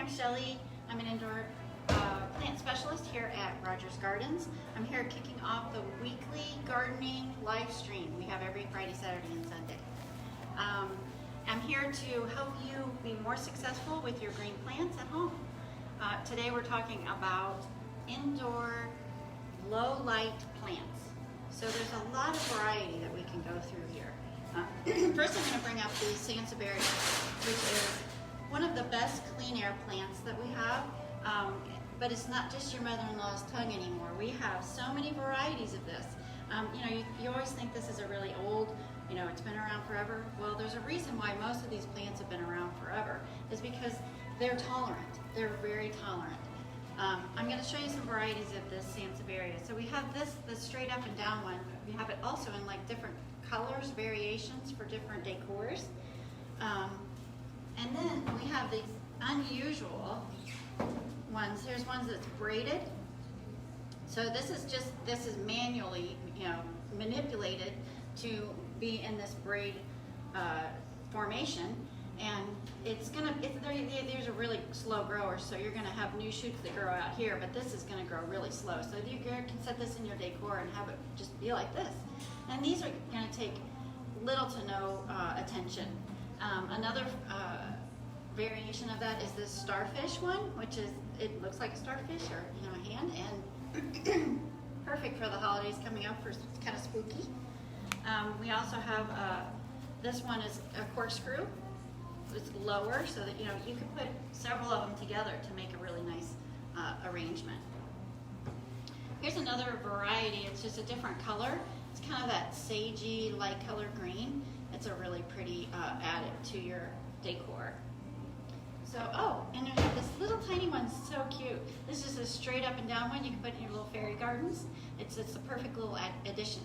I'm Shelley. I'm an indoor plant specialist here at Rogers Gardens. I'm here kicking off the weekly gardening live stream we have every Friday, Saturday, and Sunday. I'm here to help you be more successful with your green plants at home. Today we're talking about indoor low light plants. So there's a lot of variety that we can go through here. First I'm going to bring up the Sansevieria, which is one of the best clean air plants that we have. But it's not just your mother-in-law's tongue anymore. We have so many varieties of this. You always think this is a really old, it's been around forever. Well, there's a reason why most of these plants have been around forever, is because they're tolerant. They're very tolerant. I'm going to show you some varieties of this Sansevieria. So we have the straight up and down one. We have it also in like different colors, variations for different decors. And then we have these unusual ones. Here's ones that's braided. So this is manually, manipulated to be in this braid formation, and these are really slow growers. So you're going to have new shoots that grow out here, but this is going to grow really slow. So you can set this in your decor and have it just be like this. And these are going to take little to no attention. Another variation of that is this starfish one, which it looks like a starfish or a hand, and perfect for the holidays coming up. For it's kind of spooky. We also have this one is a corkscrew. It's lower, so that you can put several of them together to make a really nice arrangement. Here's another variety. It's just a different color. It's kind of that sagey light color green. It's a really pretty added to your decor. So, and we have this little tiny one, so cute. This is a straight up and down one you can put in your little fairy gardens. It's a perfect little addition.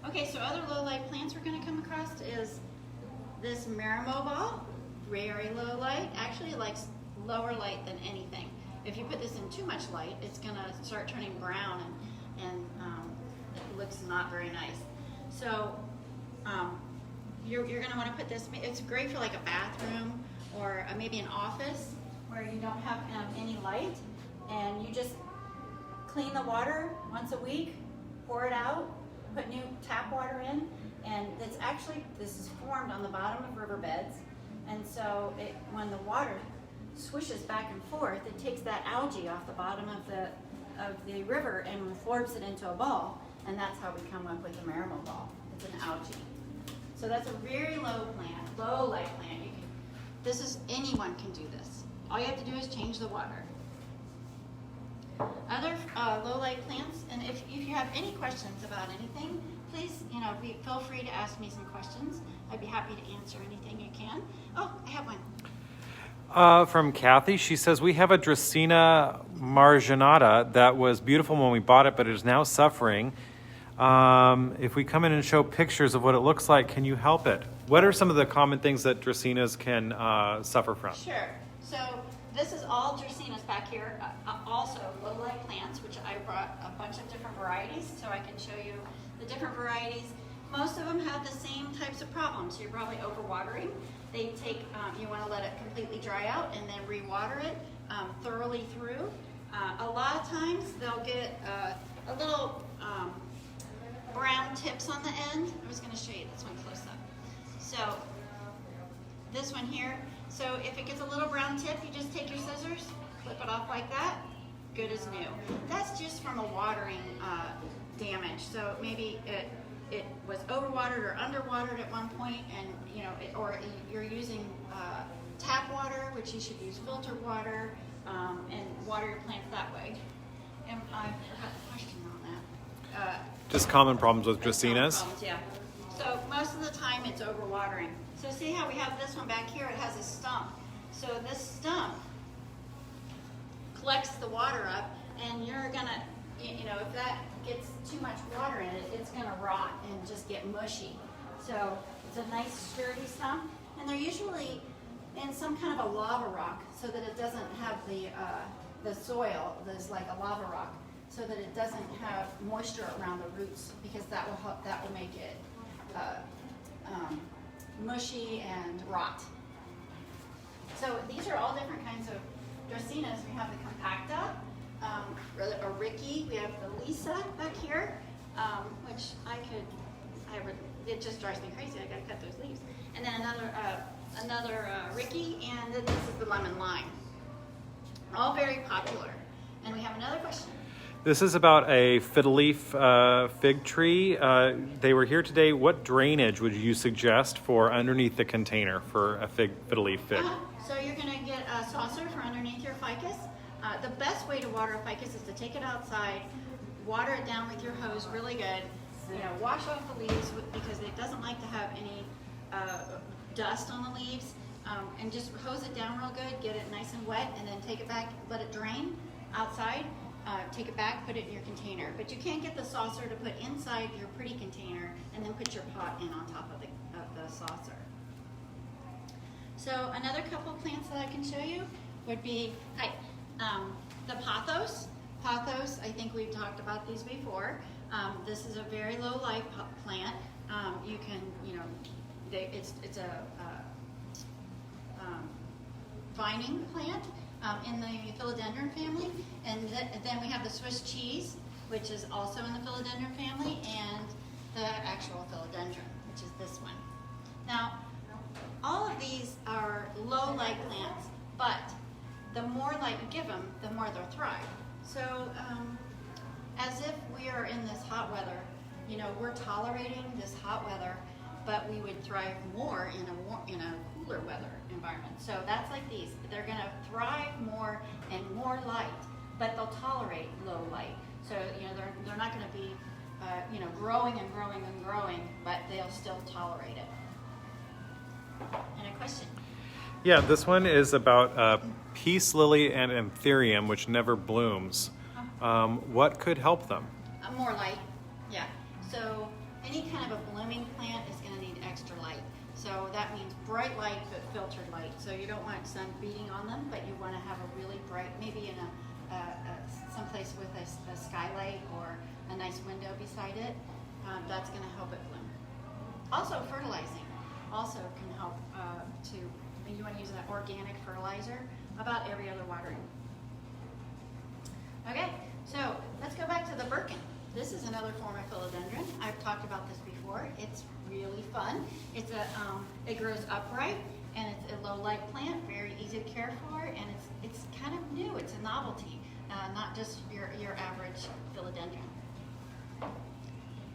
Okay, so other low light plants we're going to come across is this Marimo, very low light. Actually, it likes lower light than anything. If you put this in too much light, it's going to start turning brown and it looks not very nice. So you're going to want to put this. It's great for like a bathroom or maybe an office where you don't have any light, and you just clean the water once a week, pour it out, put new tap water in, and this is formed on the bottom of riverbeds, and so when the water swishes back and forth, it takes that algae off the bottom of the river and absorbs it into a ball, and that's how we come up with the Marimo ball. It's an algae. So that's a very low plant, low light plant. Anyone can do this. All you have to do is change the water. Other low light plants, and if you have any questions about anything, please, feel free to ask me some questions. I'd be happy to answer anything you can. Oh, I have one. From Kathy, she says, we have a Dracaena Marginata that was beautiful when we bought it, but it is now suffering. If we come in and show pictures of what it looks like, can you help it? What are some of the common things that Dracaenas can suffer from? Sure. So this is all Dracaenas back here. Also low light plants, which I brought a bunch of different varieties so I can show you the different varieties. Most of them have the same types of problems. You're probably overwatering. They take, you want to let it completely dry out and then re-water it thoroughly through. A lot of times they'll get a little brown tips on the end. I was going to show you this one close up. So this one here. So if it gets a little brown tip, you just take your scissors, flip it off like that. Good as new. That's just from a watering damage. So maybe it was overwatered or underwatered at one point, and or you're using tap water, which you should use filtered water, and water your plants that way. And I forgot the question on that. Just common problems with Dracaenas? Yeah. So most of the time it's overwatering. So see how we have this one back here? It has a stump. So this stump collects the water up, and you're gonna, if that gets too much water in it, it's gonna rot and just get mushy. So it's a nice sturdy stump, and they're usually in some kind of a lava rock so that it doesn't have the soil. There's like a lava rock, so that it doesn't have moisture around the roots, because that will make it mushy and rot. So these are all different kinds of Dracaenas. We have the compacta, a Ricky. We have the Lisa back here, which it just drives me crazy. I gotta cut those leaves. And then another Ricky, and then this is the lemon lime. All very popular. And we have another question. This is about a fiddle leaf fig tree. They were here today. What drainage would you suggest for underneath the container for a fiddle leaf fig? So you're going to get a saucer for underneath your ficus. The best way to water a ficus is to take it outside, water it down with your hose really good. Wash off the leaves because it doesn't like to have any dust on the leaves, and just hose it down real good, get it nice and wet, and then take it back, let it drain outside. Take it back, put it in your container. But you can't get the saucer to put inside your pretty container and then put your pot in on top of the saucer. So another couple of plants that I can show you would be the pothos. Pothos, I think we've talked about these before. This is a very low light plant. You can, it's a vining plant. In the philodendron family, and then we have the Swiss cheese, which is also in the philodendron family, and the actual philodendron, which is this one. Now, all of these are low light plants, but the more light you give them, the more they'll thrive. So, as if we are in this hot weather, we're tolerating this hot weather, but we would thrive more in a cooler weather environment. So that's like these. They're going to thrive more and more light, but they'll tolerate low light. So they're not going to be growing and growing and growing, but they'll still tolerate it. Any question? Yeah, this one is about peace lily and anthurium, which never blooms. What could help them? More light. Yeah. So any kind of a blooming plant is going to need extra light. So that means bright light but filtered light. So you don't want sun beating on them, but you want to have a really bright, maybe in someplace with a skylight or a nice window beside it. That's going to help it bloom. Also, fertilizing also can help you want to use an organic fertilizer about every other watering. Okay, so let's go back to the Burton. This is another form of philodendron. I've talked about this before. It's really fun. It grows upright, and it's a low light plant, very easy to care for, and it's kind of new. It's a novelty, not just your average philodendron.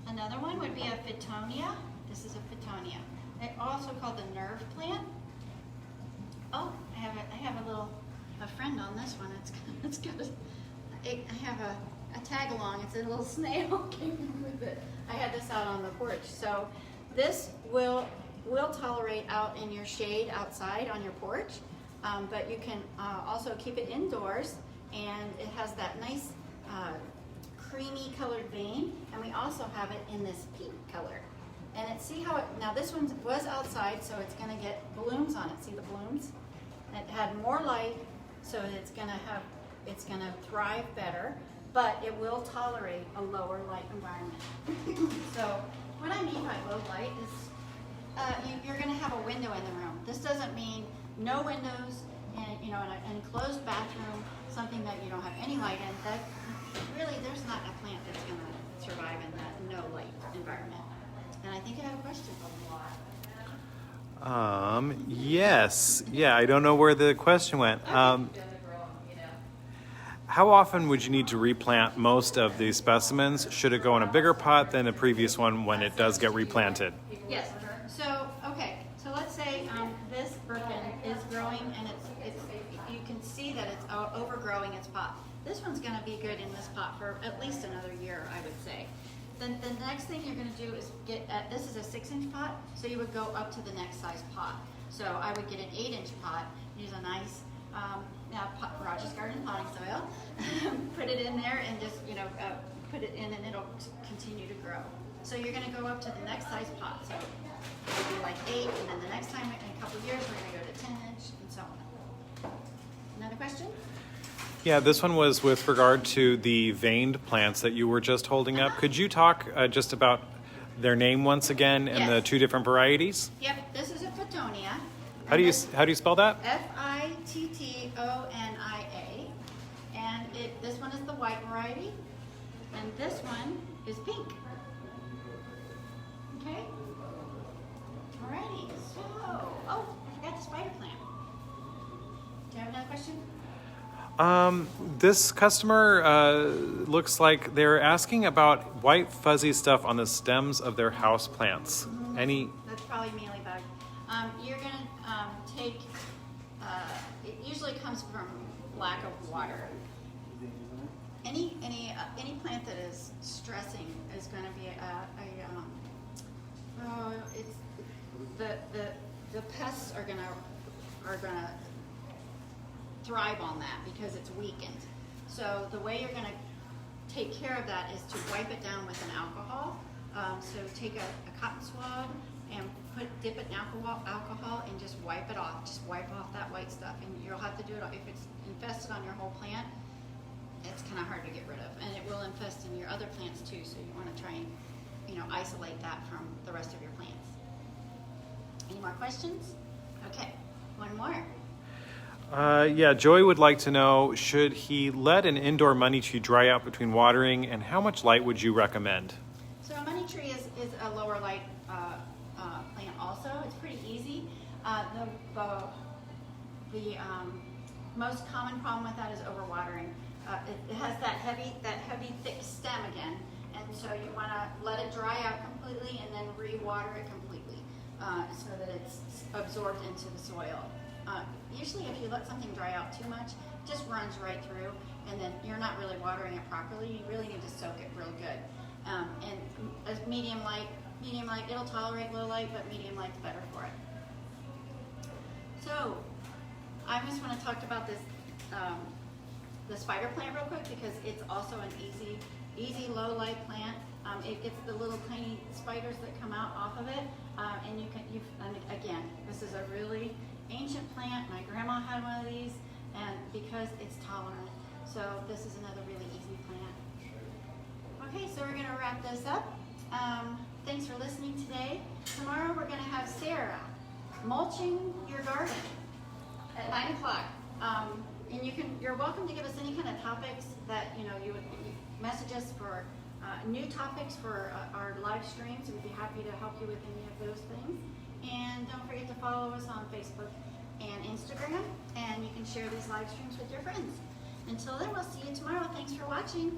Another one would be a Fittonia. This is a Fittonia. It's also called the nerve plant. Oh, I have a friend on this one. It's good. I have a tag along. It's a little snail came with it. I had this out on the porch. So this will tolerate out in your shade outside on your porch, but you can also keep it indoors, and it has that nice creamy colored vein, and we also have it in this pink color. And see how now this one was outside, so it's going to get blooms on it. See the blooms? It had more light, so it's going to thrive better, but it will tolerate a lower light environment. So what I mean by low light is you're going to have a window in the room. This doesn't mean no windows and in an enclosed bathroom, something that you don't have any light in. That really, there's not a plant that's going to survive in that no light environment. And I think I have a question. Yes. Yeah, I don't know where the question went. How often would you need to replant most of these specimens? Should it go in a bigger pot than the previous one when it does get replanted? Yes. So, okay. So let's say this Burton is growing, and it's you can see that it's overgrowing its pot. This one's going to be good in this pot for at least another year, I would say. Then the next thing you're going to do is this is a 6-inch pot, so you would go up to the next size pot. So I would get an 8-inch pot, use a nice Rogers Garden potting soil, put it in there, and just put it in, and it'll continue to grow. So you're going to go up to the next size pot. So it'll be like 8, and then the next time in a couple of years we're going to go to 10-inch, and so on. Another question? Yeah, this one was with regard to the veined plants that you were just holding up. Could you talk just about their name once again and the two different varieties? Yep, this is a Fittonia. How do you spell that? Fitttonia. And this one is the white variety, and this one is pink. Okay? Alrighty, so, oh, I forgot the spider plant. Do you have another question? This customer looks like they're asking about white fuzzy stuff on the stems of their house plants. That's probably mealybug. You're gonna take. It usually comes from lack of water. Any plant that is stressing is going to be the pests are gonna thrive on that because it's weakened. So the way you're gonna take care of that is to wipe it down with an alcohol. So take a cotton swab and dip it in alcohol and just wipe it off. Just wipe off that white stuff, and you'll have to do it if it's infested on your whole plant. It's kind of hard to get rid of, and it will infest in your other plants too. So you want to try and isolate that from the rest of your plants. Any more questions? Okay, one more. Yeah, Joey would like to know, should he let an indoor money tree dry out between watering, and how much light would you recommend? So a money tree is a lower light plant also. It's pretty easy. The most common problem with that is overwatering. It has that heavy, thick stem again, and so you want to let it dry out completely and then re-water it completely so that it's absorbed into the soil. Usually if you let something dry out too much, it just runs right through, and then you're not really watering it properly. You really need to soak it real good. And as medium light, it'll tolerate low light, but medium light's better for it. So I just want to talk about this, the spider plant real quick, because it's also an easy low light plant. It gets the little tiny spiders that come out off of it, and again, this is a really ancient plant. My grandma had one of these, and because it's tolerant, so this is another really easy plant. Okay, so we're going to wrap this up. Thanks for listening today. Tomorrow we're going to have Sarah mulching your garden at 9 o'clock. And you're welcome to give us any kind of topics that you would message us for new topics for our live streams. We'd be happy to help you with any of those things. And don't forget to follow us on Facebook and Instagram, and you can share these live streams with your friends. Until then, we'll see you tomorrow. Thanks for watching.